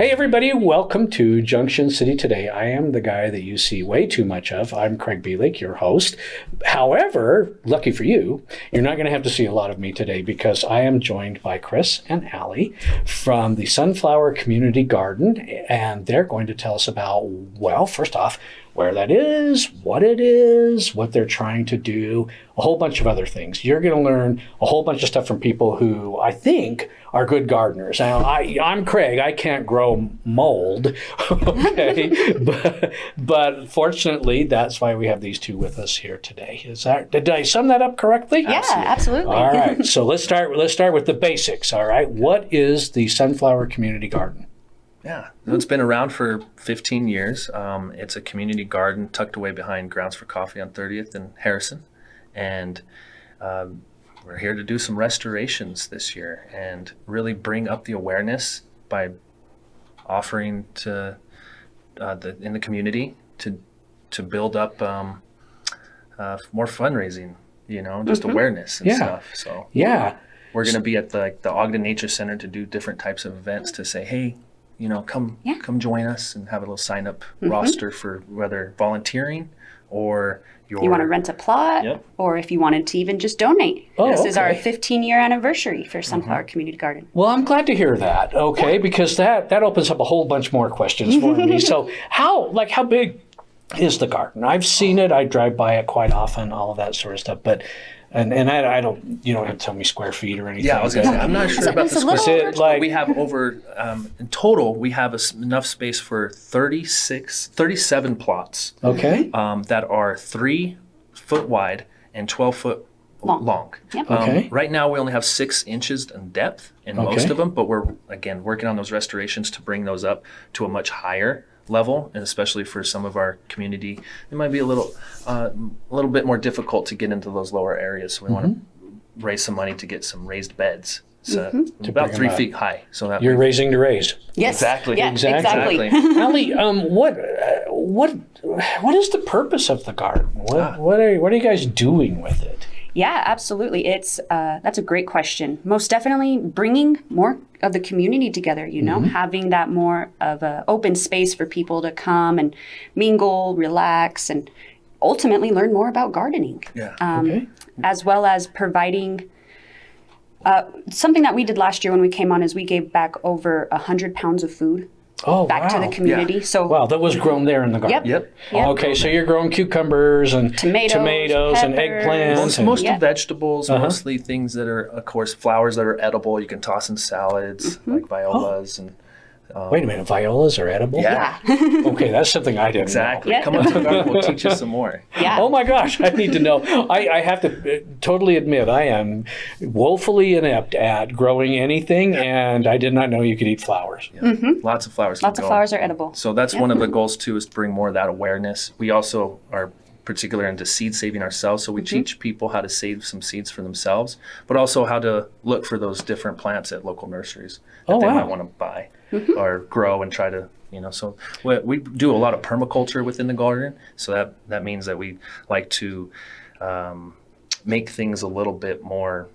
Hey everybody, welcome to Junction City Today. I am the guy that you see way too much of. I'm Craig Bielek, your host. However, lucky for you, you're not going to have to see a lot of me today because I am joined by Chris and Allie from the Sunflower Community Garden, and they're going to tell us about, well, first off, where that is, what they're trying to do, a whole bunch of other things. You're going to learn a whole bunch of stuff from people who I think are good gardeners. Now, I'm Craig. I can't grow mold, okay? but fortunately, that's why we have these two with us here today. Did I sum that up correctly? Yeah, absolutely. All right. So let's start with the basics. All right. What is the Sunflower Community Garden? Yeah, it's been around for 15 years. It's a community garden tucked away behind Grounds for Coffee on 30th and Harrison. And we're here to do some restorations this year and really bring up the awareness by offering to in the community to build up more fundraising, just awareness and stuff. So we're going to be at the Ogden Nature Center to do different types of events to say, hey, come join us and have a little sign up roster for whether volunteering or you want to rent a plot, or if you wanted to even just donate. This is our 15-year anniversary for Sunflower Community Garden. Well, I'm glad to hear that, because that opens up a whole bunch more questions for me. So how big is the garden? I've seen it. I drive by it quite often, all of that sort of stuff, but and I don't, you don't have to tell me square feet or anything. Yeah, I was going to say, I'm not sure about the square feet. We have in total, we have enough space for 37 plots. Okay. That are 3 foot wide and 12 foot long. Yep. Okay. Right now, we only have 6 inches in depth in most of them, but we're, again, working on those restorations to bring those up to a much higher level, and especially for some of our community, it might be a little bit more difficult to get into those lower areas. So we want to raise some money to get some raised beds. So about 3 feet high. So that you're raising to raised. Yes. Exactly. Yeah, exactly. Allie, what is the purpose of the garden? What are you guys doing with it? Yeah, absolutely. It's that's a great question. Most definitely bringing more of the community together, having that more of an open space for people to come and mingle, relax, and ultimately learn more about gardening. Yeah. As well as providing something that we did last year when we came on is we gave back over 100 pounds of food back to the community. Yeah. So that was grown there in the garden. Yep. Okay, so you're growing cucumbers and tomatoes and eggplants. Most vegetables, mostly things that are, of course, flowers that are edible. You can toss in salads like violas and. Wait a minute, violas are edible? Yeah. Okay, that's something I didn't know. Yeah. Come on to the garden, we'll teach you some more. Yeah. Oh my gosh, I need to know. I have to totally admit, I am woefully inept at growing anything, and I did not know you could eat flowers. Yeah. Lots of flowers. Lots of flowers are edible. So that's one of the goals too, is to bring more of that awareness. We also are particular into seed saving ourselves, so we teach people how to save some seeds for themselves, but also how to look for those different plants at local nurseries that they might want to buy or grow and try to, so we do a lot of permaculture within the garden. So that means that we like to make things a little bit more,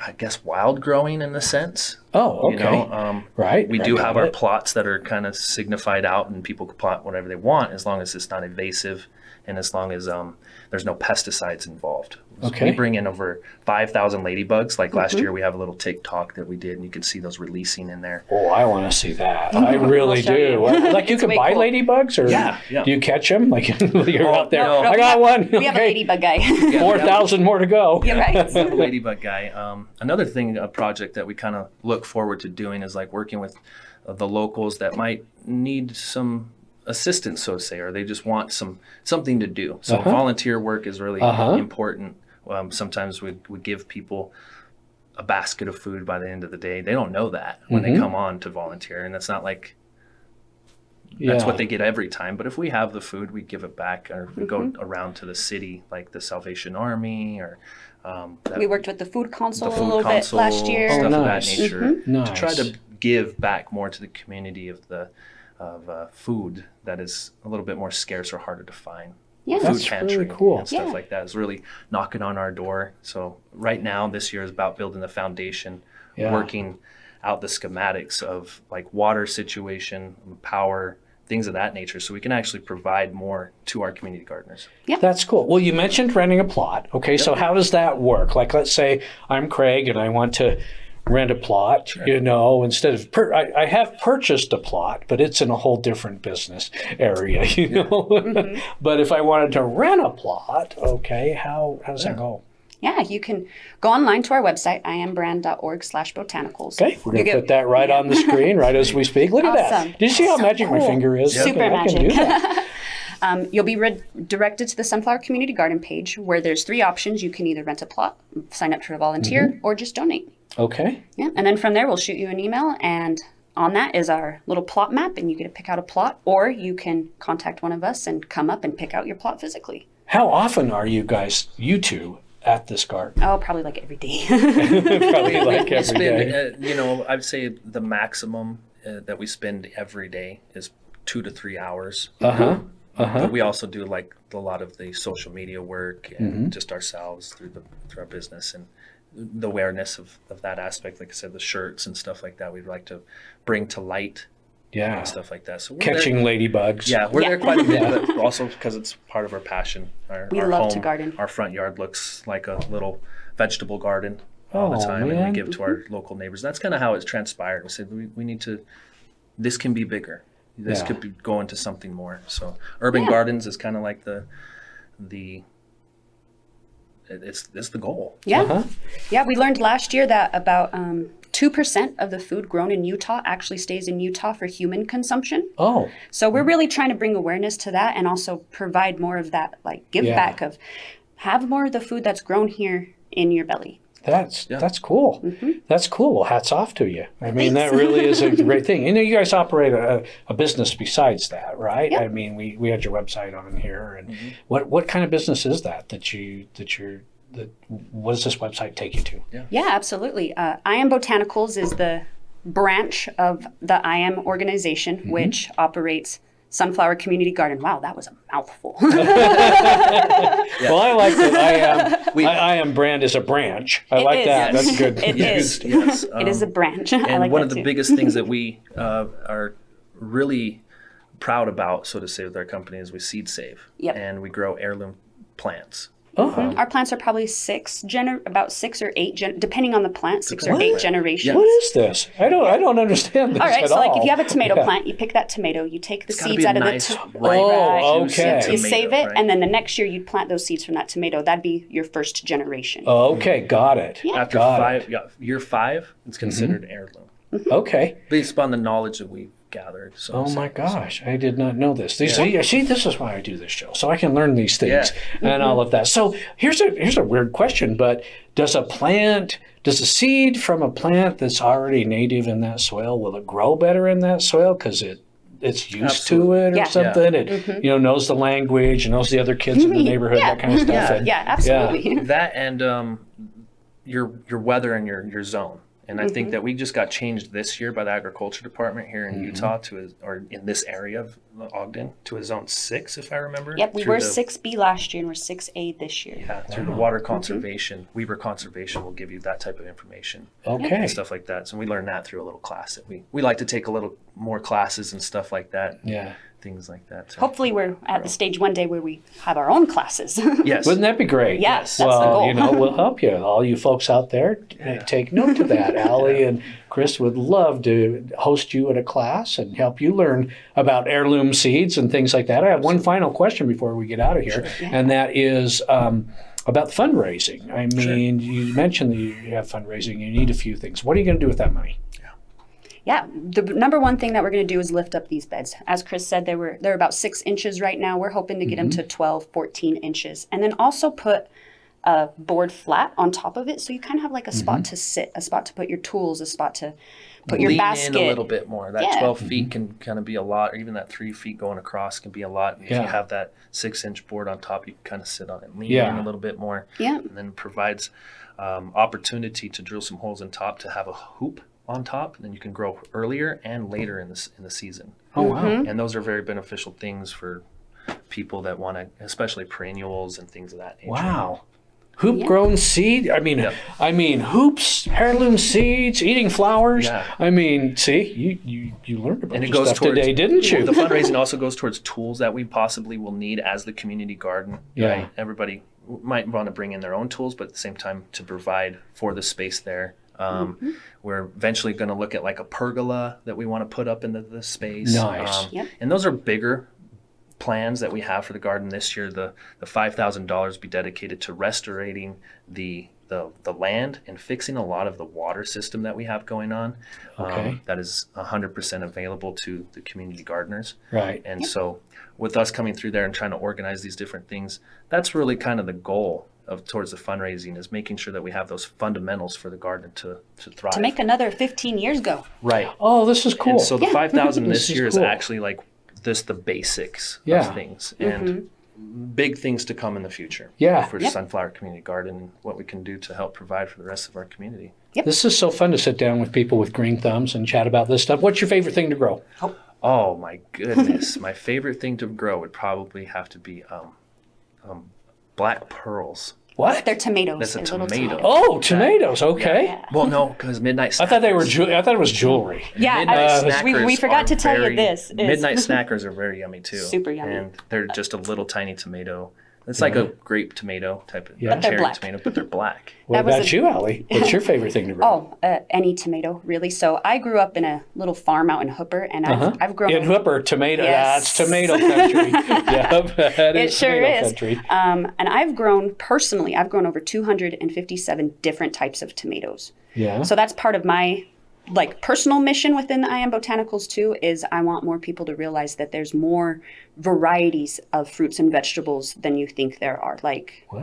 I guess, wild growing in a sense. Oh, okay. Right. We do have our plots that are kind of signified out, and people can plot whatever they want as long as it's not invasive and as long as there's no pesticides involved. Okay. We bring in over 5,000 ladybugs. Like last year, we have a little TikTok that we did, and you can see those releasing in there. Oh, I want to see that. I really do. Like you can buy ladybugs, or do you catch them? Like you're out there. No, I got one. We have a ladybug guy. 4,000 more to go. You're right. The ladybug guy. Another thing, a project that we kind of look forward to doing is like working with the locals that might need some assistance, so to say, or they just want something to do. So volunteer work is really important. Sometimes we give people a basket of food by the end of the day. They don't know that when they come on to volunteer, and it's not like that's what they get every time. But if we have the food, we give it back, or we go around to the city, like the Salvation Army, or we worked with the food council a little bit last year. Stuff of that nature Nice. to try to give back more to the community of food that is a little bit more scarce or harder to find. Yeah, food that's pantry really cool. and stuff like that is really knocking on our door. So right now, this year is about building the foundation, working out the schematics of like water situation, power, things of that nature, so we can actually provide more to our community gardeners. That's cool. Well, you mentioned renting a plot. Okay, so how does that work? Like, let's say I'm Craig and I want to rent a plot, you know, instead of, I have purchased a plot, but it's in a whole different business area, you know. But if I wanted to rent a plot, okay, how does that go? Yeah, you can go online to our website, iambrand.org/botanicals. Okay, we're going to put that right on the screen right as we speak. Look at Awesome. that. Do you see how magic my finger is? Super I can do magic. that. You'll be directed to the Sunflower Community Garden page where there's 3 options. You can either rent a plot, sign up for a volunteer, or just donate. Okay. Yeah, and then from there we'll shoot you an email, and on that is our little plot map, and you get to pick out a plot, or you can contact one of us and come up and pick out your plot physically. How often are you guys, you two, at this garden? Oh, probably like every day. Probably like We every day. spend, you know, I'd say the maximum that we spend every day is 2 to 3 hours. But we also do like a lot of the social media work and just ourselves through our business and the awareness of that aspect. Like I said, the shirts and stuff like that, we'd like to bring to light. Yeah. And stuff like that. So we're Catching ladybugs. Yeah, we're there quite a bit, but also because it's part of our passion. We love to garden. Our front yard looks like a little vegetable garden all the time, and man. we give to our local neighbors. That's kind of how it's transpired. We said we need to. This can be bigger. This could be going to something more. So urban gardens is kind of like it's the goal. Yeah. Yeah, we learned last year that about 2% of the food grown in Utah actually stays in Utah for human consumption. Oh. So we're really trying to bring awareness to that and also provide more of that like give back of have more of the food that's grown here in your belly. That's cool. That's cool. Well, hats off to you. I mean, that really is a great thing. You know, you guys operate a business besides that, right? Yep. I mean, we had your website on here, and what kind of business is that what does this website take you to? Yeah, absolutely. I Am Botanicals is the branch of the I Am organization, which operates Sunflower Community Garden. Wow, that was a mouthful. Well, I like that. I am brand is a branch. I like that. Yes. That's good. It is. Yes. It is a branch. I And like one that of the too. biggest things that we are really proud about, so to say, with our company is we seed save. Yep. And we grow heirloom plants. Our plants are probably about 6 or 8, depending on the plant, 6 or 8 generations. What is this? I don't understand this All right, at so all. like if you have a tomato plant, you pick that tomato, you take the It's gotta seeds be a out of nice, the ripe, Oh, juicy okay. you tomato, save it, right? and then the next year you'd plant those seeds from that tomato. That'd be your first generation. Okay, got it. After year 5, it's considered heirloom, Okay. based upon the knowledge that we've gathered. So Oh my gosh, I did not know this. See, this is why I do this show, so I can learn these things and all of that. So here's a weird question, but does a seed from a plant that's already native in that soil, will it grow better in that soil because it's used to it or Yeah. something? It knows the language, knows the other kids in the neighborhood, that kind of stuff. And- Yeah, absolutely. that and your weather and your zone. And I think that we just got changed this year by the agriculture department here in Utah or in this area of Ogden to a zone 6, if I remember. Yep, we through were the- 6B last year and we're 6A this year. Yeah, through the water conservation. Weber Conservation will give you that type of information Okay. and stuff like that. So we learned that through a little class that we like to take a little more classes and stuff like that. Yeah. Things like that. So. Hopefully we're at the stage one day where we have our own classes. Yes. Wouldn't that be great? Yes, that's well, the goal. you know, we'll help you. All you folks out there, take note of that. Allie and Chris would love to host you at a class and help you learn about heirloom seeds and things like that. I have one final question before we get out of here, and that is about fundraising. I mean, you mentioned that you have fundraising. You need a few things. What are you going to do with that money? Yeah, the number one thing that we're going to do is lift up these beds. As Chris said, they're about 6 inches right now. We're hoping to get them to 12, 14 inches. And then also put a board flat on top of it so you kind of have like a spot to sit, a spot to put your tools, a spot to put your Lean basket. in a little bit more. That Yeah. 12 feet can kind of be a lot, or even that 3 feet going across can be a lot. If you have that 6-inch board on top, you can kind of sit on it, lean in a little bit more. Yeah. And then provides opportunity to drill some holes in top to have a hoop on top, and then you can grow earlier and later in the season. Oh, wow. And those are very beneficial things for people that want to, especially perennials and things of that nature. Wow. Hoop grown seed. I mean hoops, heirloom seeds, eating flowers. Yeah. I mean, see, you learned about And it your goes stuff towards, today, didn't you? The fundraising also goes towards tools that we possibly will need as the community garden. Yeah. Right? Everybody might want to bring in their own tools, but at the same time to provide for the space there. We're eventually going to look at like a pergola that we want to put up into the space. Nice. And those are bigger plans that we have for the garden this year. The $5,000 be dedicated to restorating the land and fixing a lot of the water system that we have going on. Okay. That is 100% available to the community gardeners. Right. And so with us coming through there and trying to organize these different things, that's really kind of the goal of towards the fundraising, is making sure that we have those fundamentals for the garden to thrive. To make another 15 years go. Right. Oh, this is cool. And so the 5,000 This this is year is cool. actually like the basics Yeah. of things, and big things to come in the future. Yeah. For Sunflower Community Garden and what we can do to help provide for the rest of our community. This is so fun to sit down with people with green thumbs and chat about this stuff. What's your favorite thing to grow? Oh my goodness. My favorite thing to grow would probably have to be black pearls. What? They're tomatoes. That's a They're little tomato. tomatoes. Oh, tomatoes. Okay. Yeah. Well, no, because midnight snackers. I thought it was jewelry. Yeah, Midnight we snackers forgot are to tell very- you this. Midnight snackers are very yummy too. Super yummy. And they're just a little tiny tomato. It's like a grape tomato type of Yeah. But they're cherry black. tomato, but they're black. What That was about a- you, Allie? What's your favorite thing to grow? Any tomato, really. So I grew up in a little farm out in Hooper, and I've grown In Hooper, tomato. Yes. That's tomato country. Yep, that It is sure tomato is. country. And I've grown over 257 different types of tomatoes. Yeah. So that's part of my personal mission within I Am Botanicals too, is I want more people to realize that there's more varieties of fruits and vegetables than you think there are.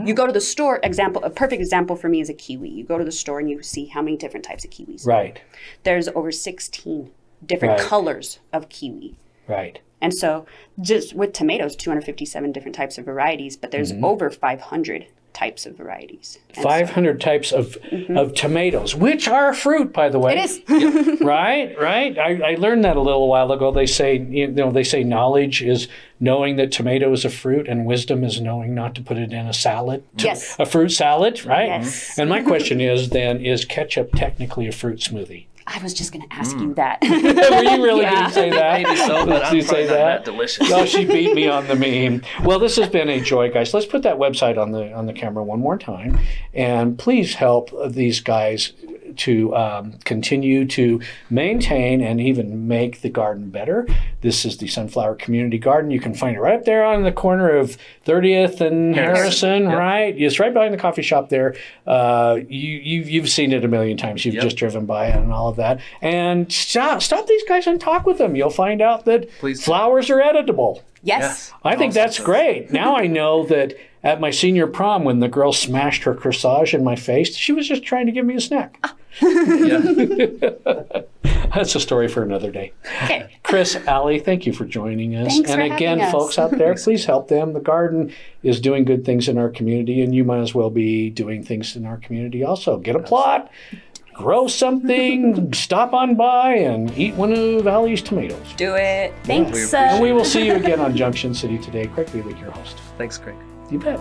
You go to the store, a perfect example for me is a kiwi. You go to the store and you see how many different types of kiwis. Right. There's over 16 different Right. colors of kiwi. Right. And so just with tomatoes, 257 different types of varieties, but there's over 500 types of varieties. And 500 types of tomatoes, which are a fruit, by the way. It is. Right. I learned that a little while ago. They say, knowledge is knowing that tomato is a fruit, and wisdom is knowing not to put it in a salad. Yes. A fruit salad, right? Yes. And my question is ketchup technically a fruit smoothie? I was just going to ask you that. Were you really Yeah. going to say that? Maybe so, but Did I'm you probably say not that? that delicious. No, she beat me on the meme. Well, this has been a joy, guys. Let's put that website on the camera one more time, and please help these guys to continue to maintain and even make the garden better. This is the Sunflower Community Garden. You can find it right up there on the corner of 30th and Harrison, Yep. right? It's right behind the coffee shop there. You've seen it a million times. You've just driven by it and all of that. And stop these guys and talk with them. You'll find out that Please. flowers are edible. Yes. I think that's great. Now I know that at my senior prom, when the girl smashed her corsage in my face, she was just trying to give me a snack. Yeah. That's a story for another day. Okay. Chris, Allie, thank you for joining us. Thanks and for again, having us. folks out there, please help them. The garden is doing good things in our community, and you might as well be doing things in our community also. Get a plot, grow something, stop on by, and eat one of Allie's tomatoes. Do it. Thanks. appreciate And we will see you again on Junction City today. Craig Lewick, your host. Thanks, Craig. You bet.